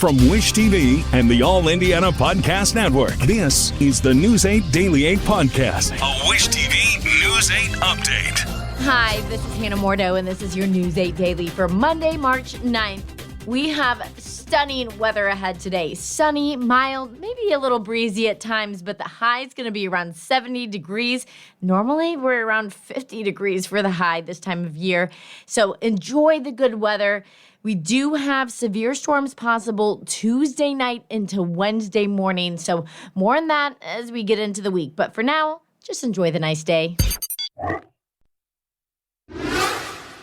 From Wish TV and the All Indiana Podcast Network, this is the News 8 Daily 8 Podcast, a Wish TV News 8 update. Hi, this is Hannah Mordo, and this is your News 8 Daily for Monday, March 9th. We have stunning weather ahead today. Sunny, mild, maybe a little breezy at times, but the high is going to be around 70 degrees. Normally, we're around 50 degrees for the high this time of year. So enjoy the good weather. We do have severe storms possible Tuesday night into Wednesday morning. So more on that as we get into the week. But for now, just enjoy the nice day.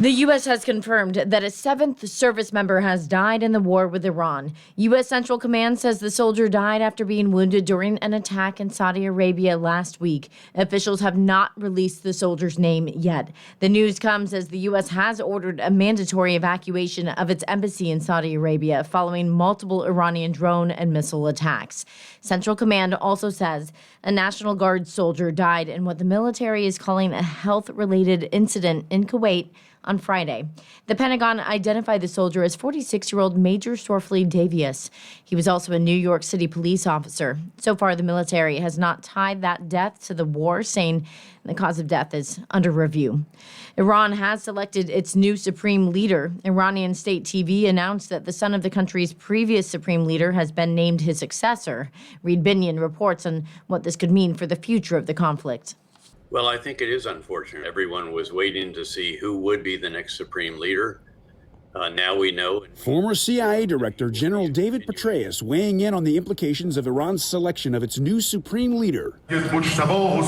The U.S. has confirmed that a seventh service member has died in the war with Iran. U.S. Central Command says the soldier died after being wounded during an attack in Saudi Arabia last week. Officials have not released the soldier's name yet. The news comes as the U.S. has ordered a mandatory evacuation of its embassy in Saudi Arabia following multiple Iranian drone and missile attacks. Central Command also says a National Guard soldier died in what the military is calling a health-related incident in Kuwait on Friday. The Pentagon identified the soldier as 46-year-old Major Sorfleet Davies. He was also a New York City police officer. So far, the military has not tied that death to the war, saying the cause of death is under review. Iran has selected its new supreme leader. Iranian state TV announced that the son of the country's previous supreme leader has been named his successor. Reed Binion reports on what this could mean for the future of the conflict. Well, I think it is unfortunate. Everyone was waiting to see who would be the next supreme leader. Now we know. Former CIA Director General David Petraeus weighing in on the implications of Iran's selection of its new supreme leader. Mujtaba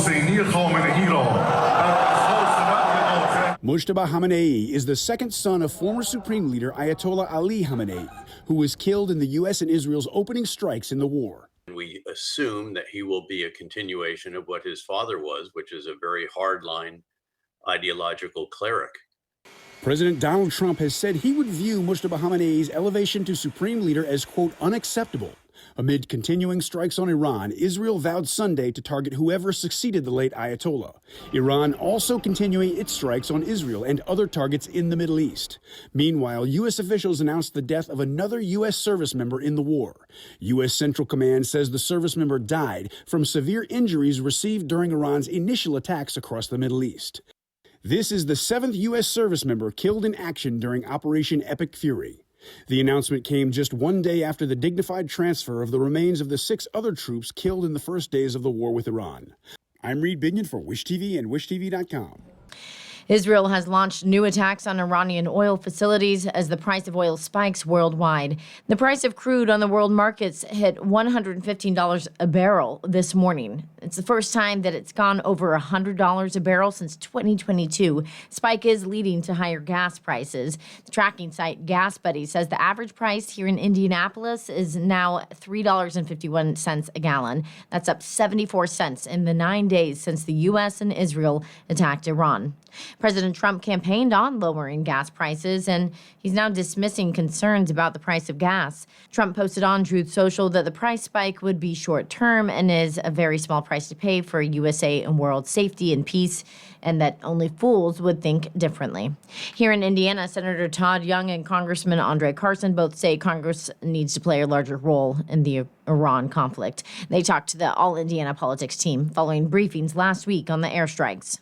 Khamenei is the second son of former supreme leader Ayatollah Ali Khamenei, who was killed in the U.S. and Israel's opening strikes in the war. We assume that he will be a continuation of what his father was, which is a very hardline ideological cleric. President Donald Trump has said he would view Mujtaba Khamenei's elevation to supreme leader as, quote, unacceptable. Amid continuing strikes on Iran, Israel vowed Sunday to target whoever succeeded the late Ayatollah. Iran also continuing its strikes on Israel and other targets in the Middle East. Meanwhile, U.S. officials announced the death of another U.S. service member in the war. U.S. Central Command says the service member died from severe injuries received during Iran's initial attacks across the Middle East. This is the seventh U.S. service member killed in action during Operation Epic Fury. The announcement came just one day after the dignified transfer of the remains of the 6 other troops killed in the first days of the war with Iran. I'm Reed Binion for Wish TV and WishTV.com. Israel has launched new attacks on Iranian oil facilities as the price of oil spikes worldwide. The price of crude on the world markets hit $115 a barrel this morning. It's the first time that it's gone over $100 a barrel since 2022. Spike is leading to higher gas prices. The tracking site Gas Buddy says the average price here in Indianapolis is now $3.51 a gallon. That's up 74 cents in the 9 days since the U.S. and Israel attacked Iran. President Trump campaigned on lowering gas prices, and he's now dismissing concerns about the price of gas. Trump posted on Truth Social that the price spike would be short-term and is a very small price to pay for USA and world safety and peace, and that only fools would think differently. Here in Indiana, Senator Todd Young and Congressman Andre Carson both say Congress needs to play a larger role in the Iran conflict. They talked to the All Indiana Politics team following briefings last week on the airstrikes.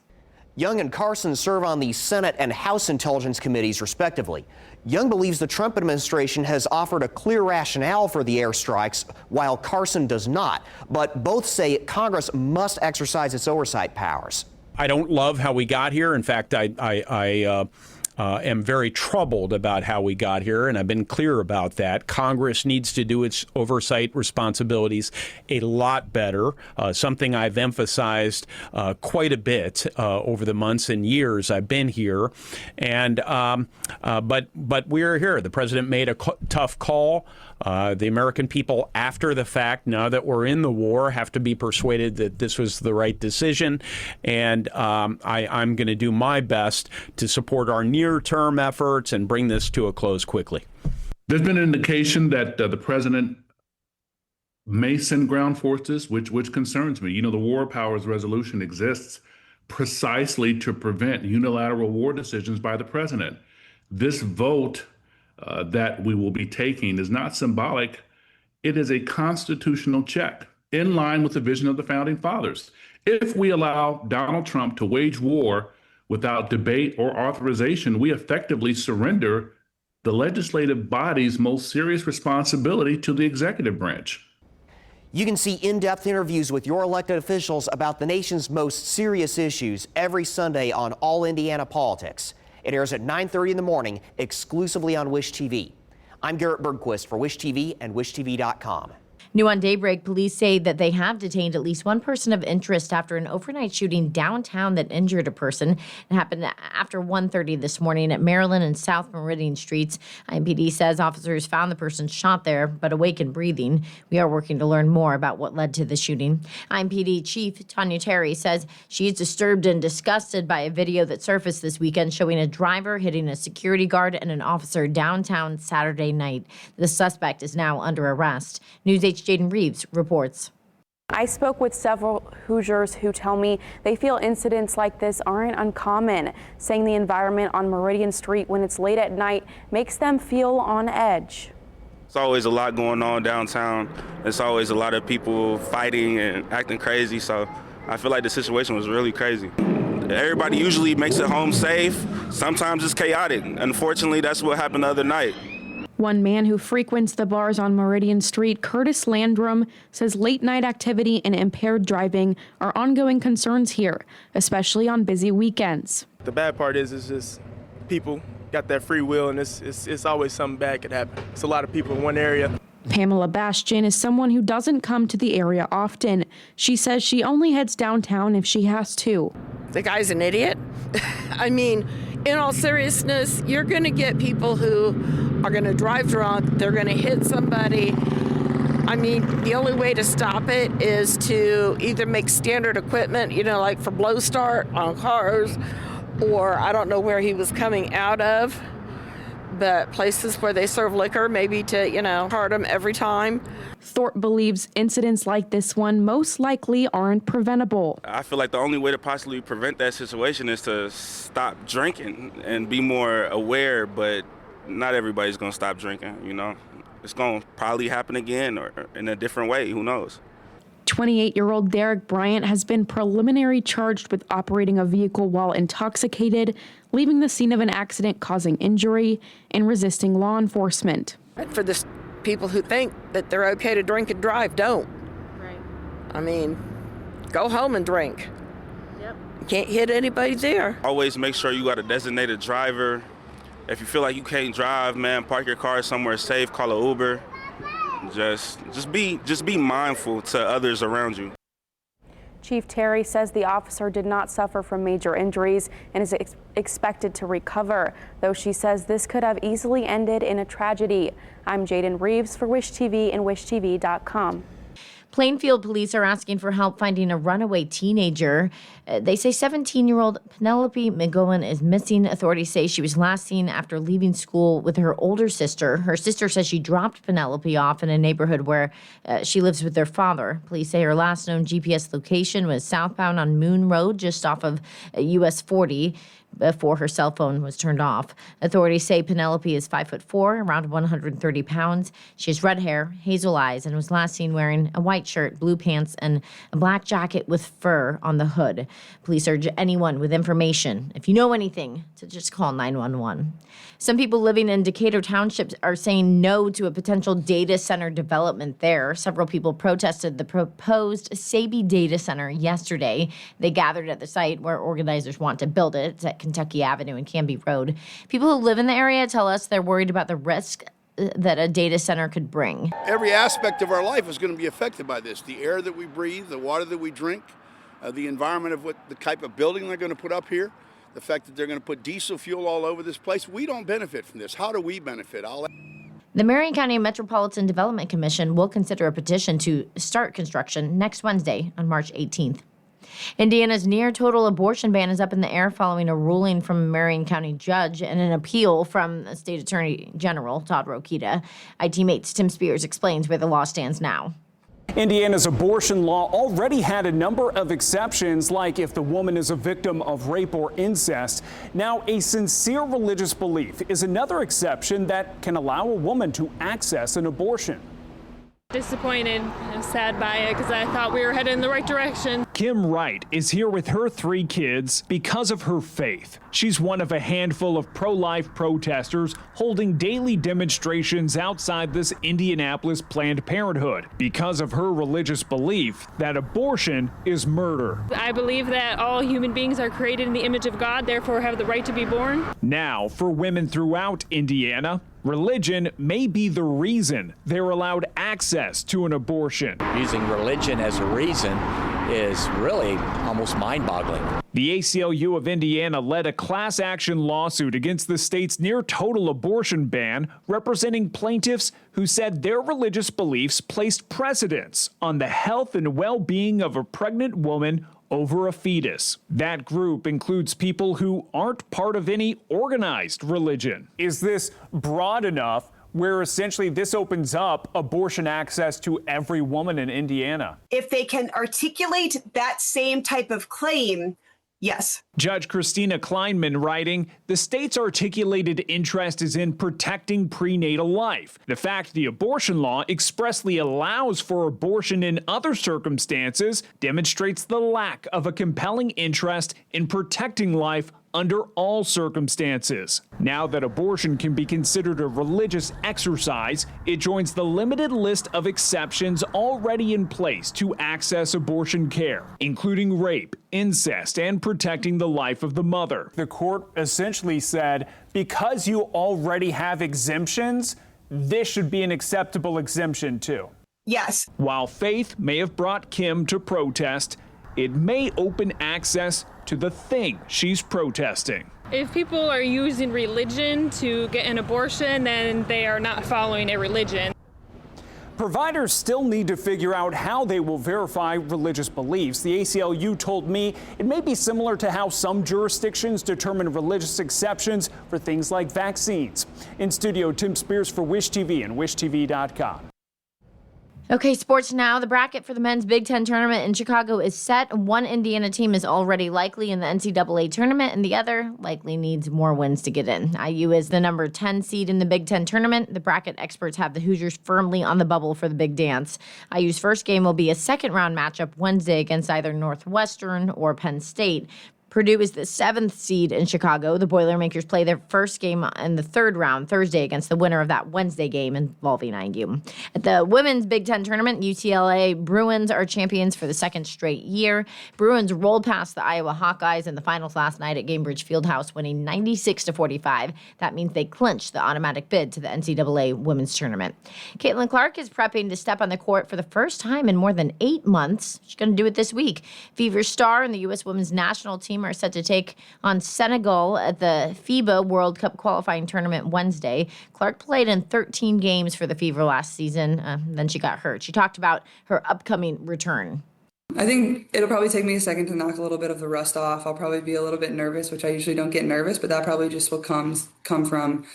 Young and Carson serve on the Senate and House Intelligence Committees, respectively. Young believes the Trump administration has offered a clear rationale for the airstrikes, while Carson does not. But both say Congress must exercise its oversight powers. I don't love how we got here. In fact, I am very troubled about how we got here, and I've been clear about that. Congress needs to do its oversight responsibilities a lot better, something I've emphasized quite a bit over the months and years I've been here. And but we're here. The president made a tough call. The American people, after the fact, now that we're in the war, have to be persuaded that this was the right decision. And I'm going to do my best to support our near-term efforts and bring this to a close quickly. There's been an indication that the president may send ground forces, which concerns me. You know, the War Powers Resolution exists precisely to prevent unilateral war decisions by the president. This vote that we will be taking is not symbolic. It is a constitutional check in line with the vision of the founding fathers. If we allow Donald Trump to wage war without debate or authorization, we effectively surrender the legislative body's most serious responsibility to the executive branch. You can see in-depth interviews with your elected officials about the nation's most serious issues every Sunday on All Indiana Politics. It airs at 9:30 in the morning, exclusively on Wish TV. I'm Garrett Bergquist for Wish TV and WishTV.com. New on Daybreak, police say that they have detained at least one person of interest after an overnight shooting downtown that injured a person. It happened after 1:30 this morning at Maryland and South Meridian Streets. IMPD says officers found the person shot there, but awake and breathing. We are working to learn more about what led to the shooting. IMPD Chief Tanya Terry says she is disturbed and disgusted by a video that surfaced this weekend showing a driver hitting a security guard and an officer downtown Saturday night. The suspect is now under arrest. News 8's Jaden Reeves reports. I spoke with several Hoosiers who tell me they feel incidents like this aren't uncommon, saying the environment on Meridian Street when it's late at night makes them feel on edge. It's always a lot going on downtown. It's always a lot of people fighting and acting crazy, so I feel like the situation was really crazy. Everybody usually makes it home safe. Sometimes it's chaotic. Unfortunately, that's what happened the other night. One man who frequents the bars on Meridian Street, Curtis Landrum, says late night activity and impaired driving are ongoing concerns here, especially on busy weekends. The bad part is it's just people got that free will, and it's always something bad could happen. It's a lot of people in one area. Pamela Bastian is someone who doesn't come to the area often. She says she only heads downtown if she has to. The guy's an idiot. I mean, in all seriousness, you're going to get people who are going to drive drunk. They're going to hit somebody. I mean, the only way to stop it is to either make standard equipment, like for blow start on cars, or I don't know where he was coming out of, but places where they serve liquor, maybe to, hurt them every time. Thorpe believes incidents like this one most likely aren't preventable. I feel like the only way to possibly prevent that situation is to stop drinking and be more aware, but not everybody's going to stop drinking, It's going to probably happen again or in a different way, who knows. 28-year-old Derek Bryant has been preliminary charged with operating a vehicle while intoxicated, leaving the scene of an accident causing injury, and resisting law enforcement. For the people who think that they're okay to drink and drive, don't. Right. I mean, go home and drink. Yep. You can't hit anybody there. Always make sure you got a designated driver. If you feel like you can't drive, man, park your car somewhere safe, call an Uber. Just be mindful to others around you. Chief Terry says the officer did not suffer from major injuries and is expected to recover, though she says this could have easily ended in a tragedy. I'm Jaden Reeves for Wish TV and WishTV.com. Plainfield police are asking for help finding a runaway teenager. They say 17-year-old Penelope McGowan is missing. Authorities say she was last seen after leaving school with her older sister. Her sister says she dropped Penelope off in a neighborhood where she lives with their father. Police say her last known GPS location was southbound on Moon Road, just off of US 40. Before her cell phone was turned off. Authorities say Penelope is 5'4", around 130 pounds. She has red hair, hazel eyes, and was last seen wearing a white shirt, blue pants, and a black jacket with fur on the hood. Police urge anyone with information, if you know anything, to just call 911. Some people living in Decatur Township are saying no to a potential data center development there. Several people protested the proposed Saby data center yesterday. They gathered at the site where organizers want to build it. It's at Kentucky Avenue and Canby Road. People who live in the area tell us they're worried about the risk that a data center could bring. Every aspect of our life is going to be affected by this. The air that we breathe, the water that we drink, the environment of what the type of building they're going to put up here, the fact that they're going to put diesel fuel all over this place. We don't benefit from this. How do we benefit? The Marion County Metropolitan Development Commission will consider a petition to start construction next Wednesday on March 18th. Indiana's near-total abortion ban is up in the air following a ruling from a Marion County judge and an appeal from the State Attorney General, Todd Rokita. IT Mate's Tim Spears explains where the law stands now. Indiana's abortion law already had a number of exceptions, like if the woman is a victim of rape or incest. Now, a sincere religious belief is another exception that can allow a woman to access an abortion. Disappointed and sad by it because I thought we were headed in the right direction. Kim Wright is here with her 3 kids because of her faith. She's one of a handful of pro-life protesters holding daily demonstrations outside this Indianapolis Planned Parenthood because of her religious belief that abortion is murder. I believe that all human beings are created in the image of God, therefore have the right to be born. Now, for women throughout Indiana, religion may be the reason they're allowed access to an abortion. Using religion as a reason is really almost mind-boggling. The ACLU of Indiana led a class action lawsuit against the state's near total abortion ban, representing plaintiffs who said their religious beliefs placed precedence on the health and well-being of a pregnant woman over a fetus. That group includes people who aren't part of any organized religion. Is this broad enough where essentially this opens up abortion access to every woman in Indiana? If they can articulate that same type of claim, yes. Judge Christina Kleinman writing, the state's articulated interest is in protecting prenatal life. The fact the abortion law expressly allows for abortion in other circumstances demonstrates the lack of a compelling interest in protecting life under all circumstances. Now that abortion can be considered a religious exercise, it joins the limited list of exceptions already in place to access abortion care, including rape, incest, and protecting the life of the mother. The court essentially said, because you already have exemptions, this should be an acceptable exemption too. Yes. While faith may have brought Kim to protest, it may open access to the thing she's protesting. If people are using religion to get an abortion, then they are not following a religion. Providers still need to figure out how they will verify religious beliefs. The ACLU told me it may be similar to how some jurisdictions determine religious exceptions for things like vaccines. In studio, Tim Spears for Wish TV and WishTV.com. Okay, sports now. The bracket for the men's Big Ten tournament in Chicago is set. One Indiana team is already likely in the NCAA tournament, and the other likely needs more wins to get in. IU is the number 10 seed in the Big Ten tournament. The bracket experts have the Hoosiers firmly on the bubble for the big dance. IU's first game will be a second-round matchup Wednesday against either Northwestern or Penn State. Purdue is the 7th seed in Chicago. The Boilermakers play their first game in the third round Thursday against the winner of that Wednesday game involving IU. At the women's Big Ten tournament, UCLA Bruins are champions for the second straight year. Bruins rolled past the Iowa Hawkeyes in the finals last night at Gainbridge Fieldhouse, winning 96-45. That means they clinched the automatic bid to the NCAA women's tournament. Caitlin Clark is prepping to step on the court for the first time in more than 8 months. She's going to do it this week. Fever star and the U.S. women's national team are set to take on Senegal at the FIBA World Cup qualifying tournament Wednesday. Clark played in 13 games for the Fever last season. Then she got hurt. She talked about her upcoming return. I think it'll probably take me a second to knock a little bit of the rust off. I'll probably be a little bit nervous, which I usually don't get nervous, but that probably just will come from,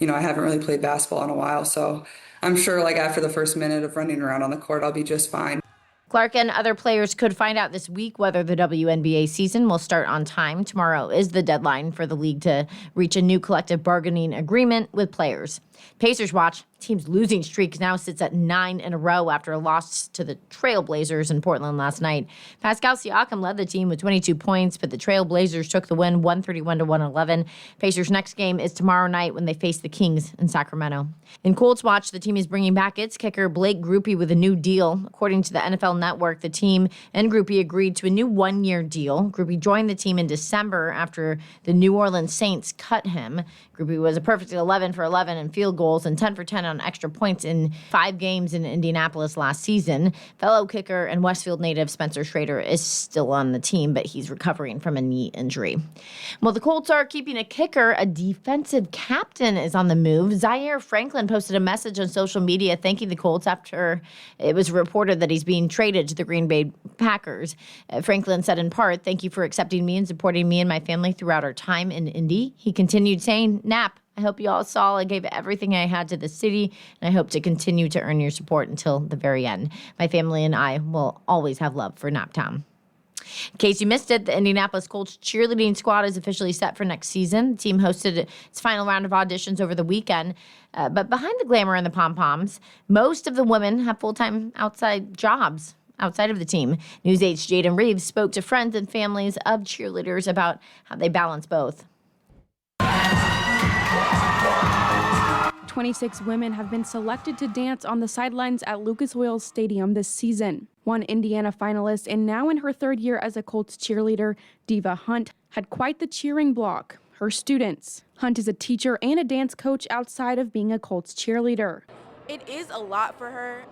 I haven't really played basketball in a while. So I'm sure after the first minute of running around on the court, I'll be just fine. Clark and other players could find out this week whether the WNBA season will start on time. Tomorrow is the deadline for the league to reach a new collective bargaining agreement with players. Pacers watch. Team's losing streak now sits at 9 in a row after a loss to the Trailblazers in Portland last night. Pascal Siakam led the team with 22 points, but the Trailblazers took the win 131-111. Pacers' next game is tomorrow night when they face the Kings in Sacramento. In Colts watch, the team is bringing back its kicker Blake Grupe with a new deal. According to the NFL Network, the team and Grupe agreed to a new one-year deal. Grupe joined the team in December after the New Orleans Saints cut him. Grupe was a perfect 11 for 11 in field goals and 10 for 10 on extra points in 5 games in Indianapolis last season. Fellow kicker and Westfield native Spencer Schrader is still on the team, but he's recovering from a knee injury. Well, the Colts are keeping a kicker. A defensive captain is on the move. Zaire Franklin posted a message on social media thanking the Colts after it was reported that he's being traded to the Green Bay Packers. Franklin said in part, "Thank you for accepting me and supporting me and my family throughout our time in Indy." He continued saying, "Nap, I hope you all saw I gave everything I had to the city, and I hope to continue to earn your support until the very end. My family and I will always have love for Naptown. In case you missed it, the Indianapolis Colts cheerleading squad is officially set for next season. The team hosted its final round of auditions over the weekend. But behind the glamour and the pom-poms, most of the women have full-time outside jobs outside of the team. News 8's Jaden Reeves spoke to friends and families of cheerleaders about how they balance both. 26 women have been selected to dance on the sidelines at Lucas Oil Stadium this season. One Indiana finalist and now in her third year as a Colts cheerleader, Diva Hunt, had quite the cheering block. Her students. Hunt is a teacher and a dance coach outside of being a Colts cheerleader. It is a lot for her,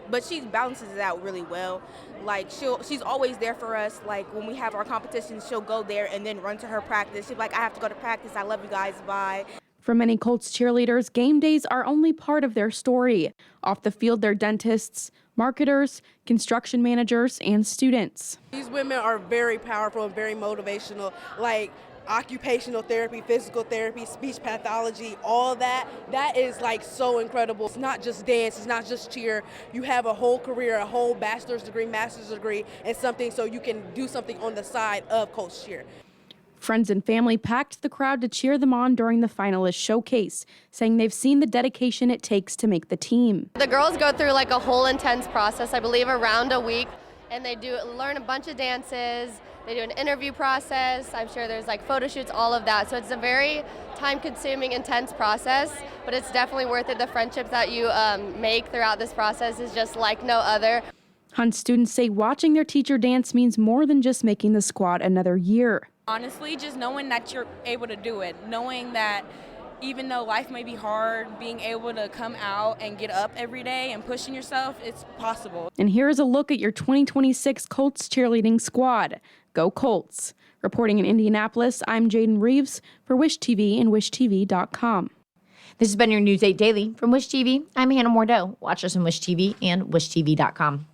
but she balances it out really well. Like she's always there for us. Like when we have our competitions, she'll go there and then run to her practice. She'll be like, I have to go to practice. I love you guys. Bye. For many Colts cheerleaders, game days are only part of their story. Off the field, they're dentists, marketers, construction managers, and students. These women are very powerful and very motivational, like occupational therapy, physical therapy, speech pathology, all that. That is like so incredible. It's not just dance, it's not just cheer. You have a whole career, a whole bachelor's degree, master's degree, and something so you can do something on the side of Colts cheer. Friends and family packed the crowd to cheer them on during the finalist showcase, saying they've seen the dedication it takes to make the team. The girls go through like a whole intense process, I believe around a week, and they learn a bunch of dances, they do an interview process, I'm sure there's like photo shoots, all of that. So it's a very time-consuming, intense process, but it's definitely worth it. The friendships that you make throughout this process is just like no other. Hunt students say watching their teacher dance means more than just making the squad another year. Honestly, just knowing that you're able to do it, knowing that even though life may be hard, being able to come out and get up every day and pushing yourself, it's possible. And here's a look at your 2026 Colts cheerleading squad. Go Colts. Reporting in Indianapolis, I'm Jaden Reeves for Wish TV and WishTV.com. This has been your News 8 Daily from Wish TV. I'm Hannah Mordeau. Watch us on Wish TV and WishTV.com.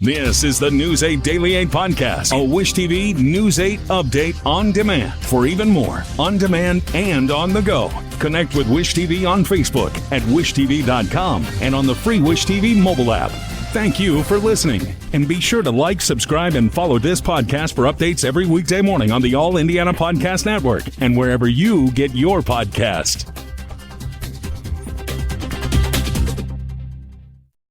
This is the News 8 Daily 8 podcast, a Wish TV News 8 update on demand. For even more, on demand and on the go, connect with Wish TV on Facebook at WishTV.com and on the free Wish TV mobile app. Thank you for listening, and be sure to like, subscribe, and follow this podcast for updates every weekday morning on the All Indiana Podcast Network and wherever you get your podcast.